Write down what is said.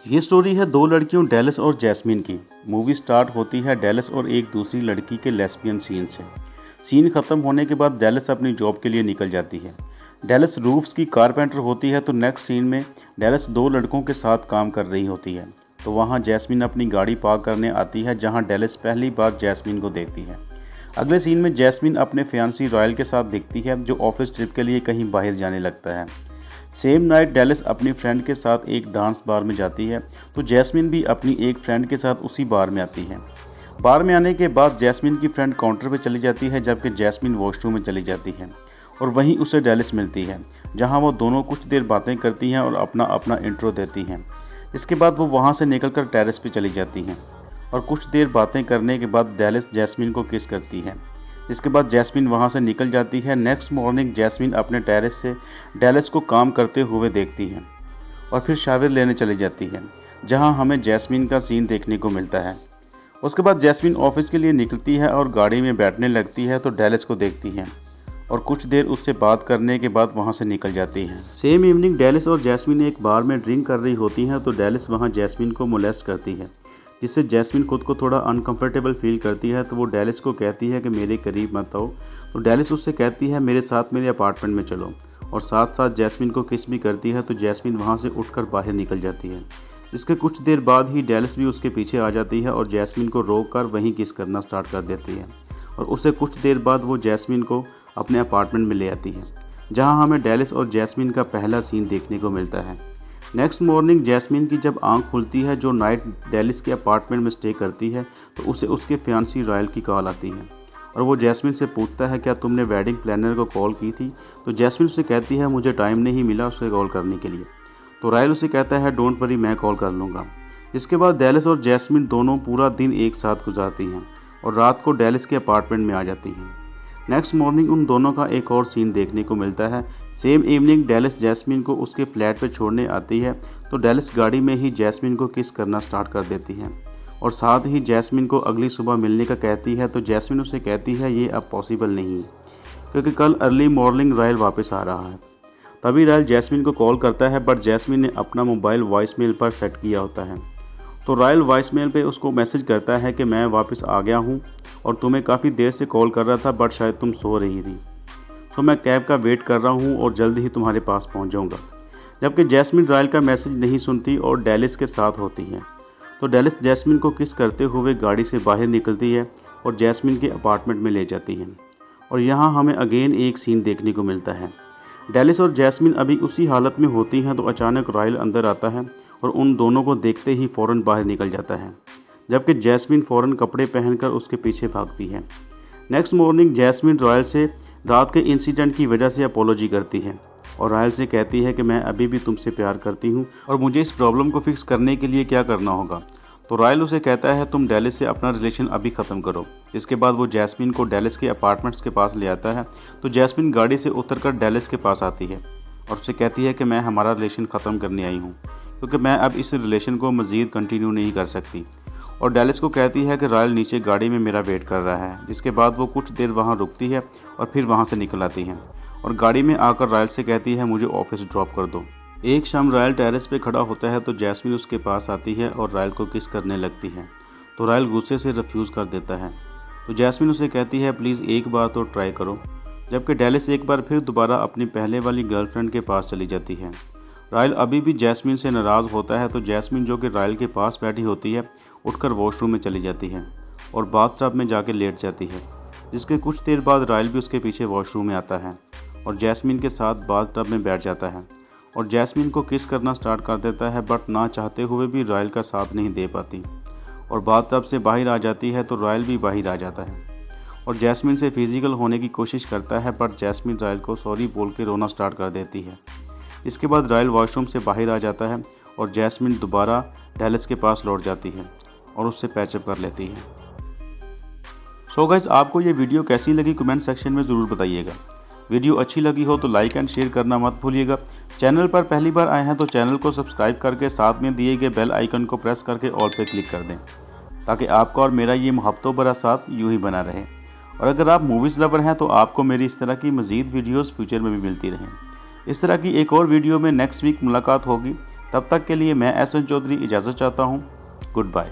ये स्टोरी है दो लड़कियों डेलिस और जैस्मिन की। मूवी स्टार्ट होती है डेलिस और एक दूसरी लड़की के लेस्बियन सीन से। सीन ख़त्म होने के बाद डेलिस अपनी जॉब के लिए निकल जाती है। डेलिस रूफ्स की कारपेंटर होती है तो नेक्स्ट सीन में डेलिस दो लड़कों के साथ काम कर रही होती है। तो वहाँ जैस्मिन अपनी गाड़ी पार्क करने आती है जहाँ डेलिस पहली बार जैस्मिन को देखती है। अगले सीन में जैस्मिन अपने फियांसी रॉयल के साथ दिखती है जो ऑफिस ट्रिप के लिए कहीं बाहर जाने लगता है। सेम नाइट डेलिस अपनी फ्रेंड के साथ एक डांस बार में जाती है तो जैस्मिन भी अपनी एक फ्रेंड के साथ उसी बार में आती है। बार में आने के बाद जैस्मिन की फ्रेंड काउंटर पर चली जाती है जबकि जैस्मिन वॉशरूम में चली जाती है और वहीं उसे डेलिस मिलती है जहां वो दोनों कुछ देर बातें करती हैं और अपना अपना इंट्रो देती हैं। इसके बाद वो वहां से निकलकर टेरेस पे चली जाती हैं और कुछ देर बातें करने के बाद डेलिस जैस्मिन को किस करती है। इसके बाद जैस्मिन वहां से निकल जाती है। नेक्स्ट मॉर्निंग जैस्मिन अपने टेरेस से डेलिस को काम करते हुए देखती है और फिर शावर लेने चली जाती है जहां हमें जैस्मिन का सीन देखने को मिलता है। उसके बाद जैस्मिन ऑफिस के लिए निकलती है और गाड़ी में बैठने लगती है तो डेलिस को देखती है और कुछ देर उससे बात करने के बाद वहां से निकल जाती है। सेम इवनिंग डेलिस और जैस्मिन एक बार में ड्रिंक कर रही होती हैं तो डेलिस वहां जैस्मिन को मोलेस्ट करती है जिससे जैस्मिन खुद को थोड़ा अनकंफर्टेबल फील करती है। तो वो डेलिस को कहती है कि मेरे करीब मत आओ। तो डेलिस उससे कहती है मेरे साथ मेरे अपार्टमेंट में चलो और साथ साथ जैस्मिन को किस भी करती है। तो जैस्मिन वहाँ से उठकर बाहर निकल जाती है। इसके कुछ देर बाद ही डेलिस भी उसके पीछे आ जाती है और जैस्मिन को रोक कर वहीं किस करना स्टार्ट कर देती है और उससे कुछ देर बाद वो जैस्मिन को अपने अपार्टमेंट में ले आती है जहाँ हमें डेलिस और जैस्मिन का पहला सीन देखने को मिलता है। नेक्स्ट मॉर्निंग जैस्मिन की जब आंख खुलती है जो नाइट डेलिस के अपार्टमेंट में स्टे करती है तो उसे उसके फियांसी रॉयल की कॉल आती है और वो जैस्मिन से पूछता है क्या तुमने वेडिंग प्लानर को कॉल की थी। तो जैस्मिन उसे कहती है मुझे टाइम नहीं मिला उसे कॉल करने के लिए। तो रॉयल उसे कहता है डोंट वरी मैं कॉल कर लूँगा। इसके बाद डेलिस और जैस्मिन दोनों पूरा दिन एक साथ गुजारती हैं और रात को डेलिस के अपार्टमेंट में आ जाती हैं। नेक्स्ट मॉर्निंग उन दोनों का एक और सीन देखने को मिलता है। सेम इवनिंग डेलिस जैस्मिन को उसके फ्लैट पे छोड़ने आती है तो डेलिस गाड़ी में ही जैस्मिन को किस करना स्टार्ट कर देती है और साथ ही जैस्मिन को अगली सुबह मिलने का कहती है। तो जैस्मिन उसे कहती है ये अब पॉसिबल नहीं क्योंकि कल अर्ली मॉर्निंग रॉयल वापस आ रहा है। तभी रॉयल जैस्मिन को कॉल करता है बट जैस्मिन ने अपना मोबाइल वॉइसमेल पर सेट किया होता है। तो रॉयल वॉइसमेल पे उसको मैसेज करता है कि मैं वापस आ गया हूँ और तुम्हें काफ़ी देर से कॉल कर रहा था बट शायद तुम सो रही थी। तो मैं कैब का वेट कर रहा हूँ और जल्द ही तुम्हारे पास पहुँच जाऊँगा। जबकि जैस्मिन रॉयल का मैसेज नहीं सुनती और डेलिस के साथ होती है। तो डेलिस जैस्मिन को किस करते हुए गाड़ी से बाहर निकलती है और जैस्मिन के अपार्टमेंट में ले जाती है और यहाँ हमें अगेन एक सीन देखने को मिलता है। डेलिस और जैस्मिन अभी उसी हालत में होती हैं तो अचानक रॉयल अंदर आता है और उन दोनों को देखते ही फ़ौरन बाहर निकल जाता है जबकि जैस्मिन फ़ौरन कपड़े पहनकर उसके पीछे भागती है। नेक्स्ट मॉर्निंग जैस्मिन रॉयल से रात के इंसिडेंट की वजह से अपोलॉजी करती है और रॉयल से कहती है कि मैं अभी भी तुमसे प्यार करती हूँ और मुझे इस प्रॉब्लम को फिक्स करने के लिए क्या करना होगा। तो रॉयल उसे कहता है तुम डेलिस से अपना रिलेशन अभी ख़त्म करो। इसके बाद वो जैस्मिन को डेलिस के अपार्टमेंट्स के पास ले आता है। तो जैस्मिन गाड़ी से उतरकर डेलिस के पास आती है और उसे कहती है कि मैं हमारा रिलेशन ख़त्म करने आई हूँ क्योंकि मैं अब इस रिलेशन को मज़ीद कंटिन्यू नहीं कर सकती। और डेलिस को कहती है कि रॉयल नीचे गाड़ी में मेरा वेट कर रहा है। इसके बाद वो कुछ देर वहाँ रुकती है और फिर वहाँ से निकल आती है और गाड़ी में आकर रॉयल से कहती है मुझे ऑफिस ड्रॉप कर दो। एक शाम रॉयल टेरेस पे खड़ा होता है तो जैस्मिन उसके पास आती है और रॉयल को किस करने लगती है तो रॉयल गुस्से से रिफ्यूज़ कर देता है। तो जैस्मिन उसे कहती है प्लीज़ एक बार तो ट्राई करो। जबकि डेलिस एक बार फिर दोबारा अपनी पहले वाली गर्लफ्रेंड के पास चली जाती है। रॉयल अभी भी जैस्मिन से नाराज़ होता है तो जैस्मिन जो कि रॉयल के पास बैठी होती है उठकर वॉशरूम में चली जाती है और बाथटब में जाके लेट जाती है। जिसके कुछ देर बाद रॉयल भी उसके पीछे वॉशरूम में आता है और जैस्मिन के साथ बाथटब में बैठ जाता है और जैस्मिन को किस करना स्टार्ट कर देता है बट ना चाहते हुए भी रॉयल का साथ नहीं दे पाती और बाथटब से बाहर आ जाती है तो रॉयल भी बाहर आ जाता है और जैस्मिन से फिजिकल होने की कोशिश करता है बट जैस्मिन रॉयल को सॉरी बोल के रोना स्टार्ट कर देती है। इसके बाद रॉयल वॉशरूम से बाहर आ जाता है और जैस्मिन दोबारा डेलिस के पास लौट जाती है और उससे पैचअप कर लेती है। सो गाइस आपको ये वीडियो कैसी लगी कमेंट सेक्शन में ज़रूर बताइएगा। वीडियो अच्छी लगी हो तो लाइक एंड शेयर करना मत भूलिएगा। चैनल पर पहली बार आए हैं तो चैनल को सब्सक्राइब करके साथ में दिए गए बेल आइकन को प्रेस करके ऑल पे क्लिक कर दें ताकि आपका और मेरा ये मुहब्बतों भरा साथ यूँ ही बना रहे। और अगर आप मूवीज़ लवर हैं तो आपको मेरी इस तरह की मज़ीद वीडियोज़ फ्यूचर में भी मिलती रहें। इस तरह की एक और वीडियो में नेक्स्ट वीक मुलाकात होगी। तब तक के लिए मैं एस एन चौधरी इजाज़त चाहता हूँ। Good bye.